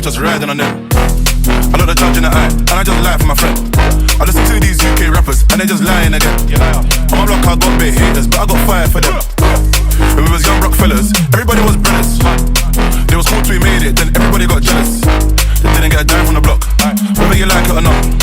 just riding on them. I look the judge in the eye, and I just lie for my friend. I listen to these UK rappers, and they just lying again. On my block I got big haters, but I got fire for them. When we was young rock fellas, everybody was brothers. They was cool till we made it, then everybody got jealous. They didn't get a dime from the block, whether you like it or not.